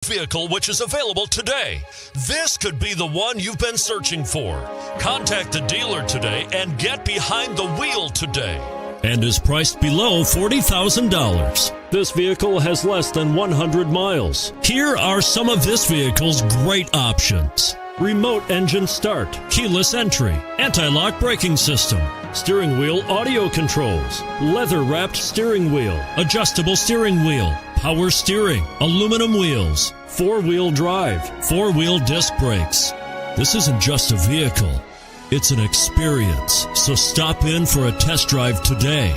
vehicle which is available today. This could be the one you've been searching for. Contact the dealer today and get behind the wheel today. And is priced below $40,000. This vehicle has less than 100 miles. Here are some of this vehicle's great options: remote engine start, keyless entry, anti-lock braking system, steering wheel audio controls, leather-wrapped steering wheel, adjustable steering wheel, power steering, aluminum wheels, four-wheel drive, four-wheel disc brakes. This isn't just a vehicle, it's an experience. So stop in for a test drive today.